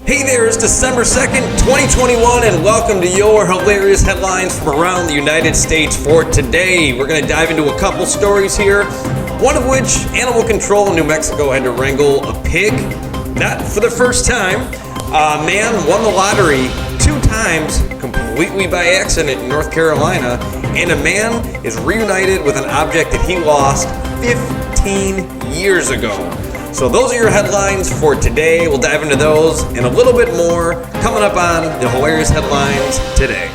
Hey there, it's December 2nd, 2021, and welcome to your hilarious headlines from around the United States for today. We're going to dive into a couple stories here, one of which animal control in New Mexico had to wrangle a pig. Not for the first time. A man won the lottery 2 times completely by accident in North Carolina, and a man is reunited with an object that he lost 15 years ago. So those are your headlines for today. We'll dive into those and a little bit more coming up on the hilarious headlines today.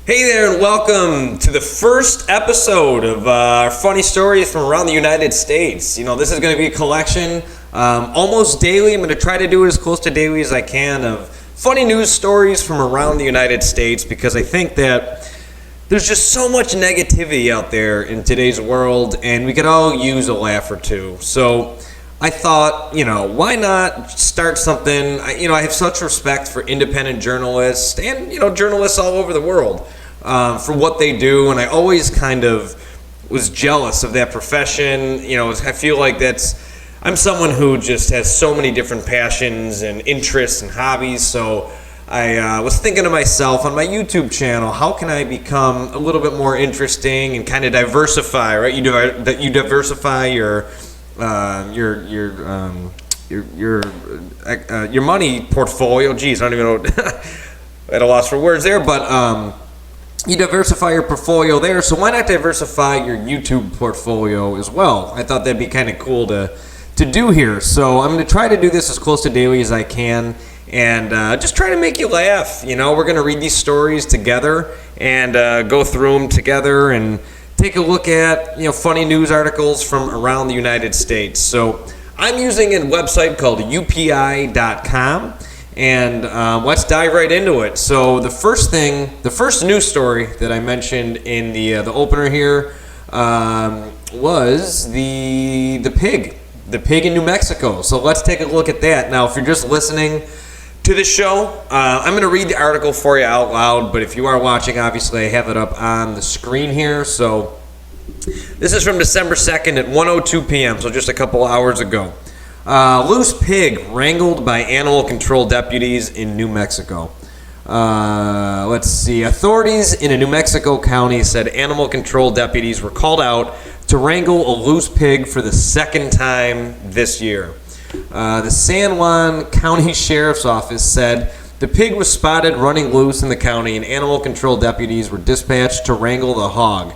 Hey there, and welcome to the first episode of our funny stories from around the United States. You know, this is going to be a collection almost daily. I'm going to try to do it as close to daily as I can of funny news stories from around the United States, because I think that there's just so much negativity out there in today's world, and we could all use a laugh or two. So I thought, why not start something? I have such respect for independent journalists and, journalists all over the world for what they do. And I always kind of was jealous of that profession. I feel like I'm someone who just has so many different passions and interests and hobbies. So I was thinking to myself on my YouTube channel, how can I become a little bit more interesting and kind of diversify, right? You diversify your money portfolio. Geez, I don't even know. At a loss for words there, but you diversify your portfolio there. So why not diversify your YouTube portfolio as well? I thought that'd be kind of cool to do here. So I'm going to try to do this as close to daily as I can, and just try to make you laugh. We're going to read these stories together and go through them together and take a look at funny news articles from around the United States. So I'm using a website called upi.com, and let's dive right into it. So the first news story that I mentioned in the opener here was the pig in New Mexico. So let's take a look at that. Now, if you're just listening to the show, I'm going to read the article for you out loud, but if you are watching, obviously I have it up on the screen here. So this is from December 2nd at 1:02 p.m., so just a couple hours ago. Loose pig wrangled by animal control deputies in New Mexico. Let's see. Authorities in a New Mexico county said animal control deputies were called out to wrangle a loose pig for the second time this year. The San Juan County Sheriff's Office said the pig was spotted running loose in the county, and animal control deputies were dispatched to wrangle the hog.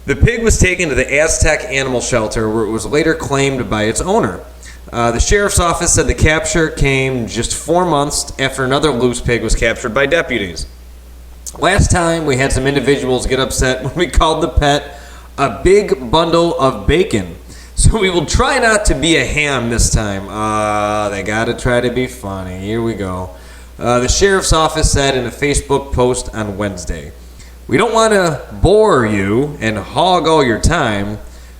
The pig was taken to the Aztec Animal Shelter, where it was later claimed by its owner. The Sheriff's Office said the capture came just 4 months after another loose pig was captured by deputies. Last time, we had some individuals get upset when we called the pet a big bundle of bacon. So we will try not to be a ham this time. They gotta try to be funny. Here we go. The Sheriff's Office said in a Facebook post on Wednesday, "We don't want to bore you and hog all your time,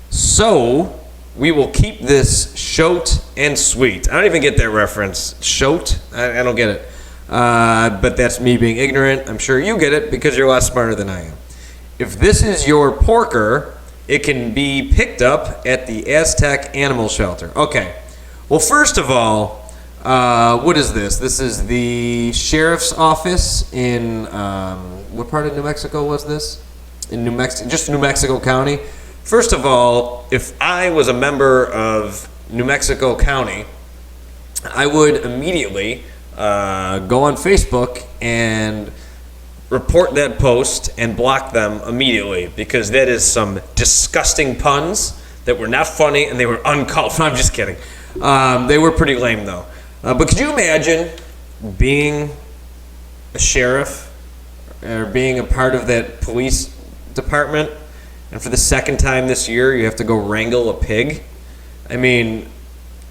so we will keep this short and sweet." I don't even get that reference. Short? I don't get it. But that's me being ignorant. I'm sure you get it because you're a lot smarter than I am. If this is your porker, it can be picked up at the Aztec Animal Shelter. Okay. Well, first of all, what is this? This is the Sheriff's Office in, what part of New Mexico was this? In New Mexico, just New Mexico County. First of all, if I was a member of New Mexico County, I would immediately go on Facebook and report that post and block them immediately, because that is some disgusting puns that were not funny and they were uncalled for. I'm just kidding. They were pretty lame though. But could you imagine being a sheriff or being a part of that police department, and for the second time this year, you have to go wrangle a pig. I mean,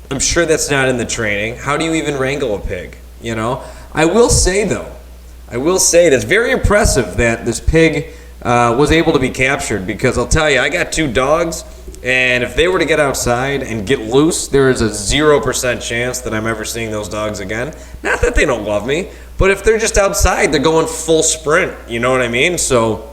I'm sure that's not in the training. How do you even wrangle a pig? You know, I will say that's very impressive that this pig was able to be captured, because I'll tell you, I got 2 dogs, and if they were to get outside and get loose, there is a 0% chance that I'm ever seeing those dogs again. Not that they don't love me, but if they're just outside, they're going full sprint. You know what I mean? So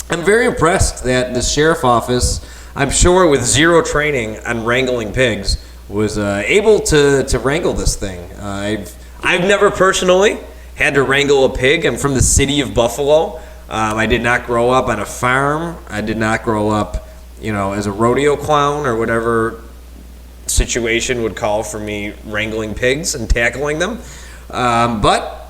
I'm very impressed that the sheriff office, I'm sure with 0 training on wrangling pigs, was able to wrangle this thing. I've never personally had to wrangle a pig. I'm from the city of Buffalo. I did not grow up on a farm. I did not grow up, as a rodeo clown or whatever situation would call for me wrangling pigs and tackling them. But,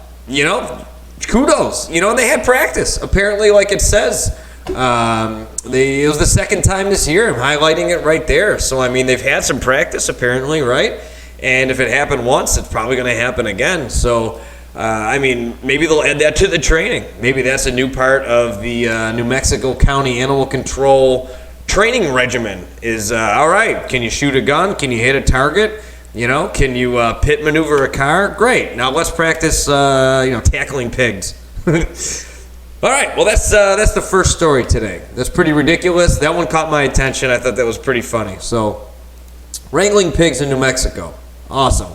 kudos. They had practice. Apparently, like it says, it was the second time this year. I'm highlighting it right there. So, they've had some practice, apparently, right? And if it happened once, it's probably going to happen again. So, maybe they'll add that to the training. Maybe that's a new part of the New Mexico County Animal Control training regimen is, all right, can you shoot a gun? Can you hit a target? Can you pit maneuver a car? Great. Now let's practice, tackling pigs. All right. Well, that's the first story today. That's pretty ridiculous. That one caught my attention. I thought that was pretty funny. So, wrangling pigs in New Mexico. Awesome.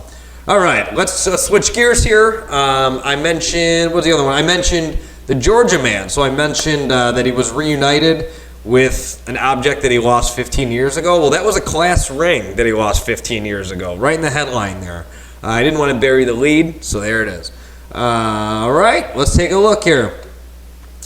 All right. Let's switch gears here. I mentioned, what's the other one? I mentioned the Georgia man. So I mentioned that he was reunited with an object that he lost 15 years ago. Well, that was a class ring that he lost 15 years ago, right in the headline there. I didn't want to bury the lead, so there it is. All right, let's take a look here.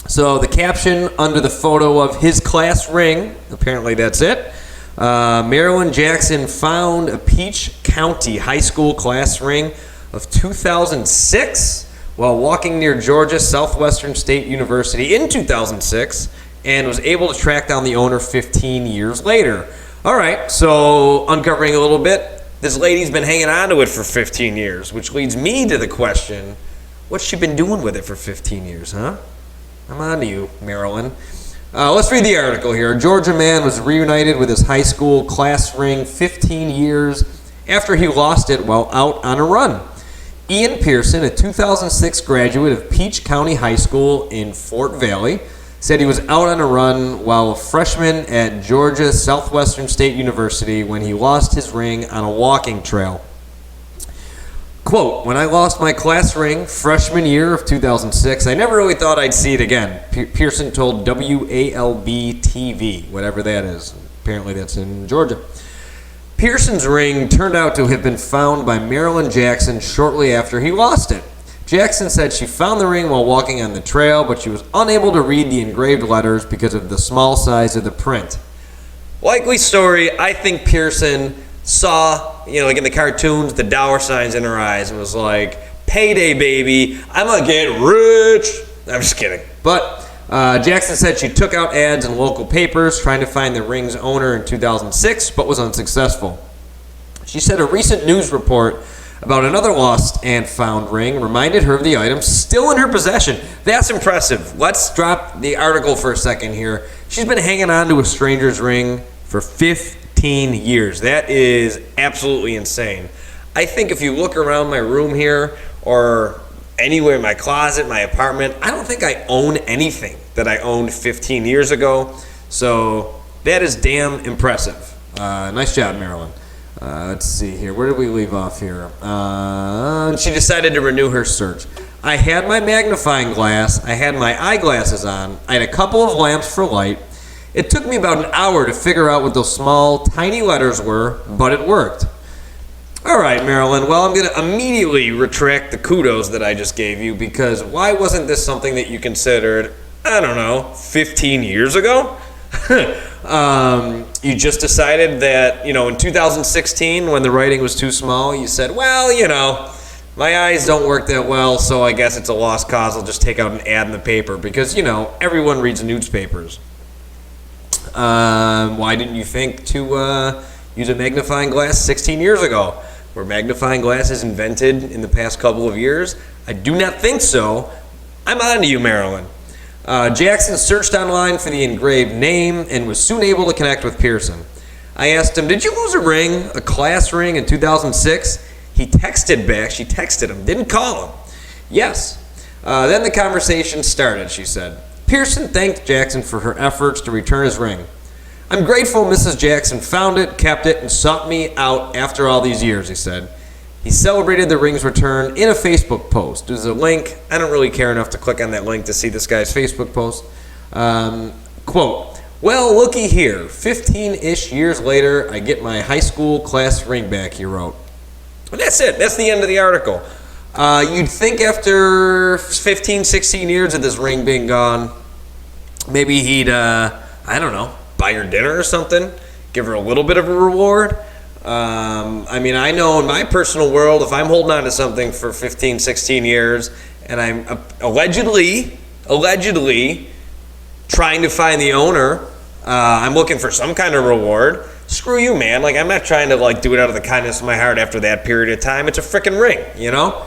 So the caption under the photo of his class ring, apparently that's it. Marilyn Jackson found a Peach County High School class ring of 2006 while walking near Georgia Southwestern State University in 2006, and was able to track down the owner 15 years later. All right, so uncovering a little bit, this lady's been hanging on to it for 15 years, which leads me to the question, what's she been doing with it for 15 years, huh? I'm on to you, Marilyn. Let's read the article here. A Georgia man was reunited with his high school class ring 15 years after he lost it while out on a run. Ian Pearson, a 2006 graduate of Peach County High School in Fort Valley, said he was out on a run while a freshman at Georgia Southwestern State University when he lost his ring on a walking trail. Quote, when I lost my class ring freshman year of 2006, I never really thought I'd see it again, Pearson told WALB-TV, whatever that is. Apparently that's in Georgia. Pearson's ring turned out to have been found by Marilyn Jackson shortly after he lost it. Jackson said she found the ring while walking on the trail, but she was unable to read the engraved letters because of the small size of the print. Likely story, I think Pearson saw, like in the cartoons, the dollar signs in her eyes and was like, payday, baby, I'm going to get rich. I'm just kidding. But Jackson said she took out ads in local papers trying to find the ring's owner in 2006, but was unsuccessful. She said a recent news report about another lost and found ring reminded her of the item still in her possession. That's impressive. Let's drop the article for a second here. She's been hanging on to a stranger's ring for 15 years. That is absolutely insane. I think if you look around my room here or anywhere in my closet, my apartment, I don't think I own anything that I owned 15 years ago. So that is damn impressive. Nice job, Marilyn. Let's see here. Where did we leave off here? She decided to renew her search. I had my magnifying glass. I had my eyeglasses on. I had a couple of lamps for light. It took me about an hour to figure out what those small, tiny letters were, but it worked. All right, Marilyn. Well, I'm going to immediately retract the kudos that I just gave you, because why wasn't this something that you considered, 15 years ago? You just decided that, in 2016, when the writing was too small, you said, well, my eyes don't work that well, so I guess it's a lost cause. I'll just take out an ad in the paper because, everyone reads newspapers. Why didn't you think to use a magnifying glass 16 years ago? Were magnifying glasses invented in the past couple of years? I do not think so. I'm on to you, Marilyn. Jackson searched online for the engraved name and was soon able to connect with Pearson. I asked him, "Did you lose a ring, a class ring in 2006? He texted back. She texted him, didn't call him. Yes. Then the conversation started, she said. Pearson thanked Jackson for her efforts to return his ring. I'm grateful Mrs. Jackson found it, kept it, and sought me out after all these years, he said. He celebrated the ring's return in a Facebook post. There's a link. I don't really care enough to click on that link to see this guy's Facebook post. Quote, well, looky here. 15-ish years later, I get my high school class ring back, he wrote. And that's it. That's the end of the article. You'd think after 15, 16 years of this ring being gone, maybe he'd, I don't know, buy her dinner or something, give her a little bit of a reward. I mean, I know in my personal world, if I'm holding on to something for 15, 16 years, and I'm allegedly trying to find the owner, I'm looking for some kind of reward. Screw you, man. Like, I'm not trying to, like, do it out of the kindness of my heart after that period of time. It's a frickin' ring, you know?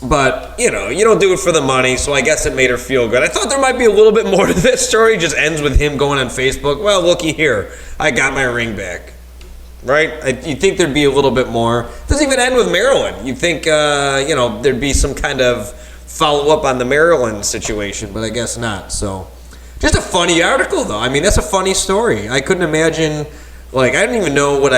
But, you know, you don't do it for the money, so I guess it made her feel good. I thought there might be a little bit more to this story. It just ends with him going on Facebook. Well, looky here. I got my ring back. Right? You'd think there'd be a little bit more. It doesn't even end with Maryland. You'd think, you know, there'd be some kind of follow-up on the Maryland situation, but I guess not. So, just a funny article, though. I mean, that's a funny story. I couldn't imagine, like, I didn't even know what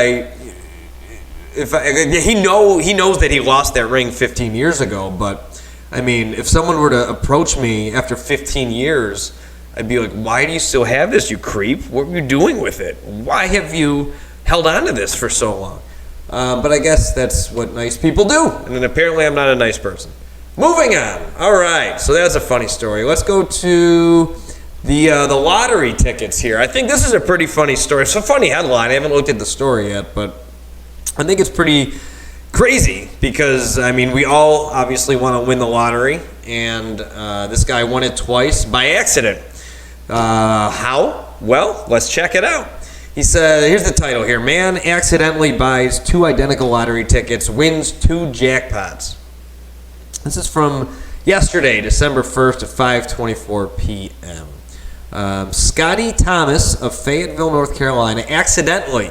he knows that he lost that ring 15 years ago, but, I mean, if someone were to approach me after 15 years, I'd be like, why do you still have this, you creep? What were you doing with it? Why have you held on to this for so long? But I guess that's what nice people do, and then apparently I'm not a nice person. Moving on. All right, so that's a funny story. Let's go to the lottery tickets here. I think this is a pretty funny story. It's a funny headline. I haven't looked at the story yet, but I think it's pretty crazy because, I mean, we all obviously want to win the lottery, and this guy won it twice by accident. How? Well, let's check it out. He said, here's the title here. Man accidentally buys 2 identical lottery tickets, wins 2 jackpots. This is from yesterday, December 1st at 5:24 p.m. Scotty Thomas of Fayetteville, North Carolina, accidentally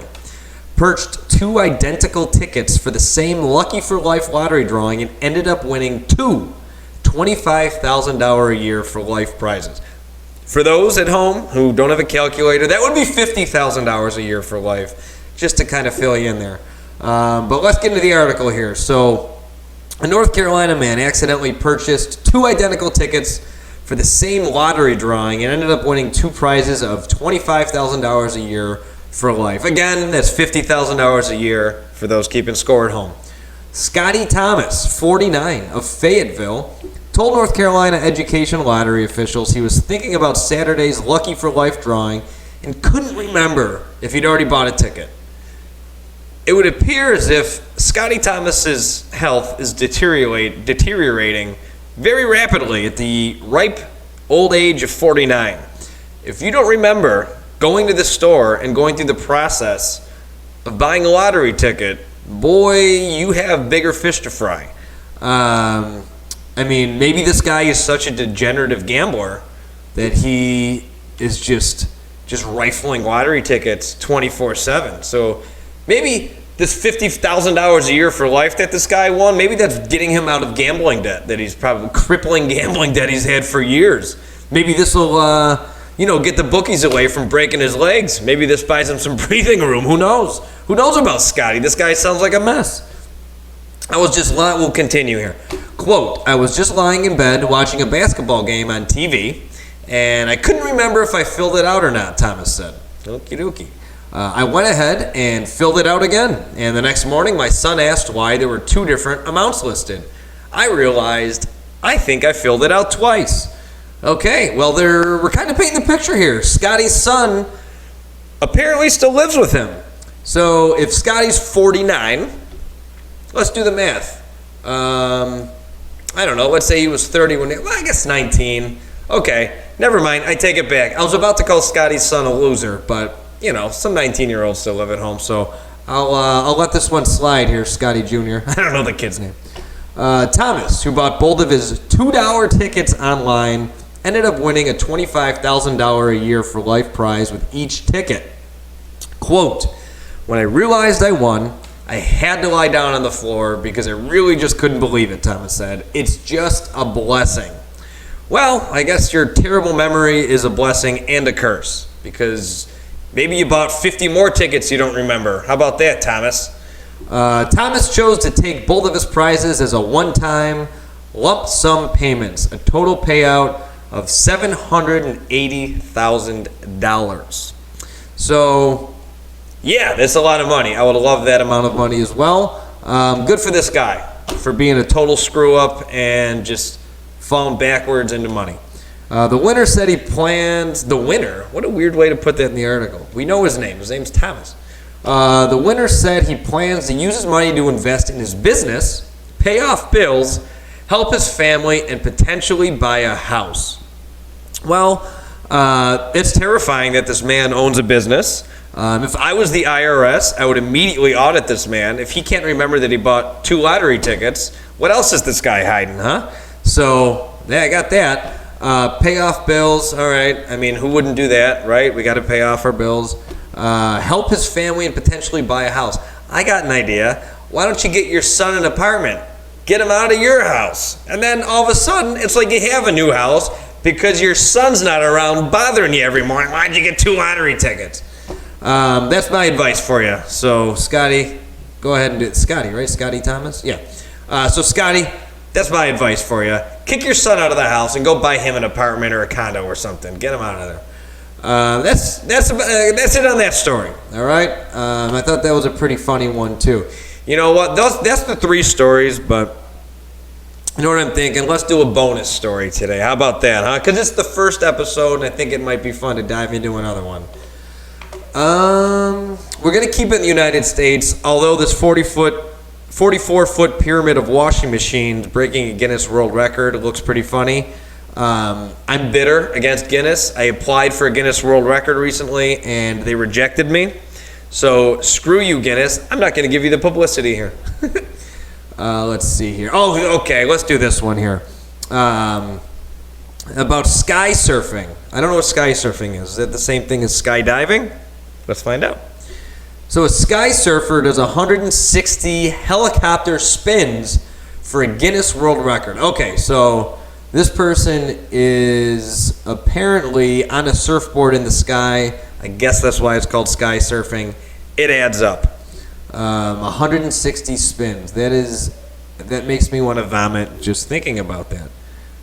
purchased 2 identical tickets for the same Lucky for Life lottery drawing and ended up winning 2 $25,000 a year for life prizes. For those at home who don't have a calculator, that would be $50,000 a year for life, just to kind of fill you in there. But let's get into the article here. So, a North Carolina man accidentally purchased 2 identical tickets for the same lottery drawing and ended up winning 2 prizes of $25,000 a year for life. Again, that's $50,000 a year for those keeping score at home. Scotty Thomas, 49, of Fayetteville, told North Carolina education lottery officials he was thinking about Saturday's Lucky for Life drawing and couldn't remember if he'd already bought a ticket. It would appear as if Scotty Thomas's health is deteriorating very rapidly at the ripe old age of 49. If you don't remember going to the store and going through the process of buying a lottery ticket, boy, you have bigger fish to fry. I mean, maybe this guy is such a degenerative gambler that he is just rifling lottery tickets 24/7. So maybe this $50,000 a year for life that this guy won, maybe that's getting him out of gambling debt, that he's probably crippling gambling debt he's had for years. Maybe this will, get the bookies away from breaking his legs. Maybe this buys him some breathing room. Who knows? Who knows about Scotty? This guy sounds like a mess. We'll continue here. Quote, I was just lying in bed watching a basketball game on TV, and I couldn't remember if I filled it out or not, Thomas said. Okie dokie. I went ahead and filled it out again, and the next morning my son asked why there were 2 different amounts listed. I realized I think I filled it out twice. Okay, well, we're kind of painting the picture here. Scotty's son apparently still lives with him. So if Scotty's 49, let's do the math. I don't know, let's say he was 30 I guess 19. Okay, never mind, I take it back. I was about to call Scotty's son a loser, but, some 19-year-olds still live at home, so I'll let this one slide here, Scotty Jr. I don't know the kid's name. Thomas, who bought both of his $2 tickets online, ended up winning a $25,000 a year for life prize with each ticket. Quote, "When I realized I won, I had to lie down on the floor because I really just couldn't believe it," Thomas said. "It's just a blessing." Well, I guess your terrible memory is a blessing and a curse, because maybe you bought 50 more tickets you don't remember. How about that, Thomas? Thomas chose to take both of his prizes as a one-time lump sum payments, a total payout of $780,000. So, yeah, that's a lot of money. I would love that amount of money as well. Good for this guy for being a total screw-up and just falling backwards into money. The winner said he plans... The winner? What a weird way to put that in the article. We know his name. His name's Thomas. The winner said he plans to use his money to invest in his business, pay off bills, help his family, and potentially buy a house. Well, it's terrifying that this man owns a business. If I was the IRS, I would immediately audit this man. If he can't remember that he bought 2 lottery tickets, what else is this guy hiding, huh? So, yeah, I got that. Pay off bills, all right. I mean, who wouldn't do that, right? We got to pay off our bills. Help his family and potentially buy a house. I got an idea. Why don't you get your son an apartment? Get him out of your house. And then all of a sudden, it's like you have a new house because your son's not around bothering you every morning. Why'd you get 2 lottery tickets? That's my advice for you. So, Scotty, go ahead and do it. Scotty, right? Scotty Thomas? Yeah. So, Scotty, that's my advice for you. Kick your son out of the house and go buy him an apartment or a condo or something. Get him out of there. That's it on that story. All right. I thought that was a pretty funny one too. You know what? That's the 3 stories, but you know what I'm thinking? Let's do a bonus story today. How about that, huh? Because it's the first episode, and I think it might be fun to dive into another one. We're gonna keep it in the United States, although this 44-foot pyramid of washing machines breaking a Guinness World Record looks pretty funny. I'm bitter against Guinness. I applied for a Guinness World Record recently, and they rejected me. So screw you, Guinness. I'm not going to give you the publicity here. Let's see here. Oh, okay. Let's do this one here. About skysurfing. I don't know what skysurfing is. Is that the same thing as skydiving? Let's find out. So a skysurfer does 160 helicopter spins for a Guinness World Record. Okay, so this person is apparently on a surfboard in the sky. I guess that's why it's called skysurfing. It adds up. 160 spins. That makes me want to vomit just thinking about that.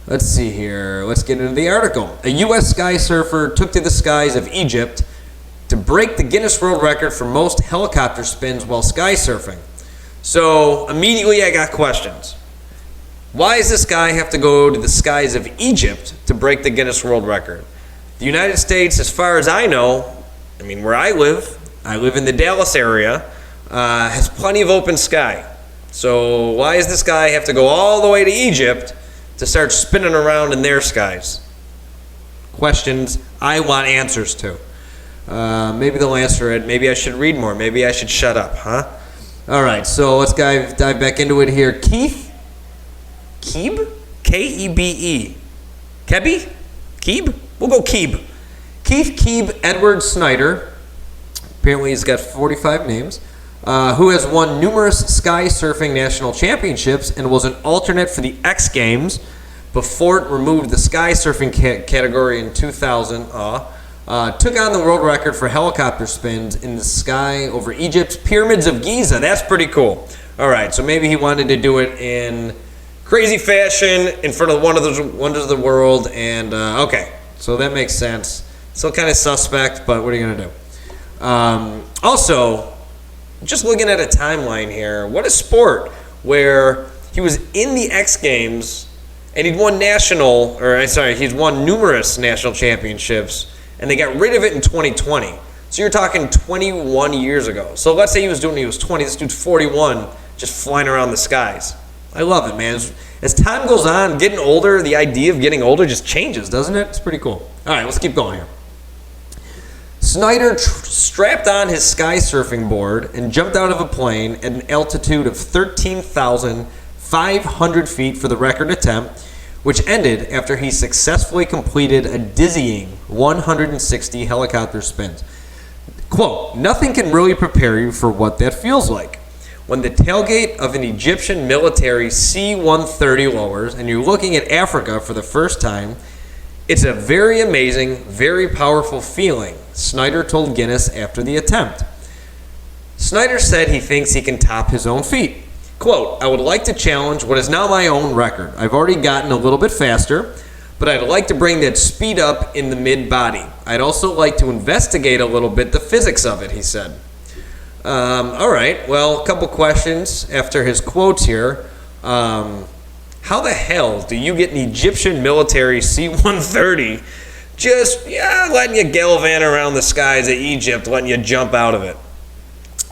Let's see here. Let's get into the article. A U.S. skysurfer took to the skies of Egypt to break the Guinness World Record for most helicopter spins while skysurfing. So immediately I got questions. Why does this guy have to go to the skies of Egypt to break the Guinness World Record? The United States, as far as I know, I mean, where I live in the Dallas area, has plenty of open sky. So why does this guy have to go all the way to Egypt to start spinning around in their skies? Questions I want answers to. Maybe they'll answer it. Maybe I should read more. Maybe I should shut up, huh? All right, so let's dive back into it here. Keeb? K-E-B-E. Kebby? Keeb? We'll go Keeb. Keith Keeb Edward Snyder, apparently he's got 45 names, who has won numerous skysurfing national championships and was an alternate for the X Games before it removed the skysurfing category in 2000. Took on the world record for helicopter spins in the sky over Egypt's pyramids of Giza. That's pretty cool. All right, so maybe he wanted to do it in crazy fashion in front of one of the wonders of the world, and okay, so that makes sense. Still kind of suspect, but what are you going to do? Also, just looking at a timeline here, what a sport where he was in the X Games and he'd won he's won numerous national championships, and they got rid of it in 2020. So you're talking 21 years ago. So let's say he was 20, this dude's 41, just flying around the skies. I love it, man. As time goes on, getting older, the idea of getting older just changes, doesn't it? It's pretty cool. All right, let's keep going here. Snyder strapped on his sky surfing board and jumped out of a plane at an altitude of 13,500 feet for the record attempt, which ended after he successfully completed a dizzying 160 helicopter spins. Quote, "Nothing can really prepare you for what that feels like. When the tailgate of an Egyptian military C-130 lowers and you're looking at Africa for the first time, it's a very amazing, very powerful feeling," Snyder told Guinness after the attempt. Snyder said he thinks he can top his own feat. Quote, "I would like to challenge what is now my own record. I've already gotten a little bit faster, but I'd like to bring that speed up in the mid-body. I'd also like to investigate a little bit the physics of it," he said. All right, well, a couple questions after his quotes here. How the hell do you get an Egyptian military C-130 just, letting you gallivant around the skies of Egypt, letting you jump out of it?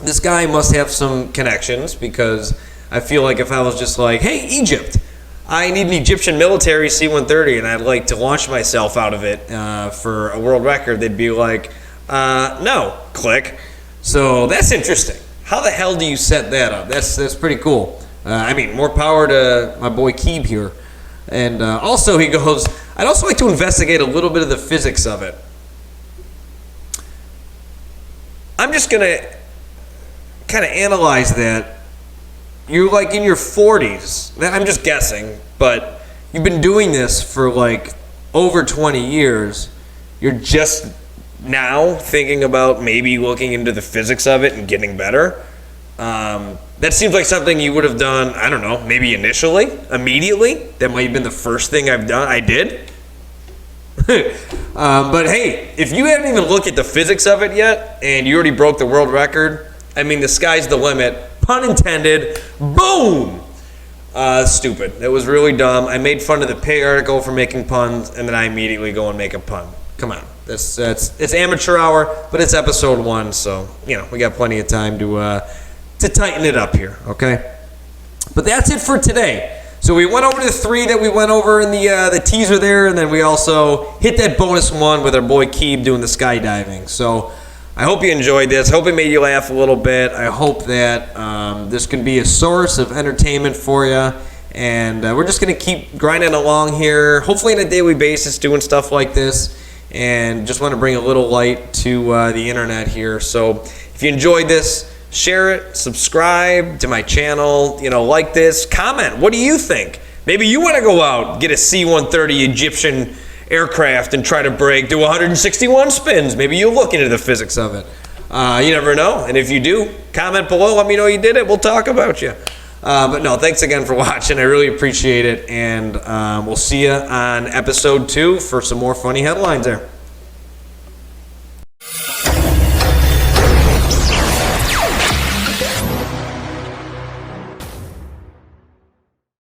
This guy must have some connections, because I feel like if I was just like, "Hey, Egypt, I need an Egyptian military C-130 and I'd like to launch myself out of it for a world record," they'd be like, "No," click. So that's interesting. How the hell do you set that up? That's pretty cool. I mean, more power to my boy Keeb here. And also he goes, "I'd also like to investigate a little bit of the physics of it." I'm just going to kind of analyze that. You're like in your 40s. I'm just guessing, but you've been doing this for like over 20 years. You're just now thinking about maybe looking into the physics of it and getting better. That seems like something you would have done, I don't know, maybe initially, immediately. That might have been the first thing I did. But hey, if you haven't even looked at the physics of it yet and you already broke the world record, I mean, the sky's the limit. Pun intended. Boom! Stupid. It was really dumb. I made fun of the pig article for making puns, and then I immediately go and make a pun. Come on. It's amateur hour, but it's episode 1, so, we got plenty of time to tighten it up here, okay? But that's it for today. So we went over the 3 that we went over in the teaser there, and then we also hit that bonus 1 with our boy Keeb doing the skydiving. So I hope you enjoyed this. Hope it made you laugh a little bit. I hope that this can be a source of entertainment for you. And we're just going to keep grinding along here, hopefully on a daily basis, doing stuff like this. And just want to bring a little light to the internet here. So if you enjoyed this, share it, subscribe to my channel, like this, comment. What do you think? Maybe you want to go out, get a C-130 Egyptian aircraft and try to do 161 spins. Maybe you'll look into the physics of it. You never know. And if you do, comment below. Let me know you did it. We'll talk about you. But no, thanks again for watching. I really appreciate it. And we'll see you on episode 2 for some more funny headlines there.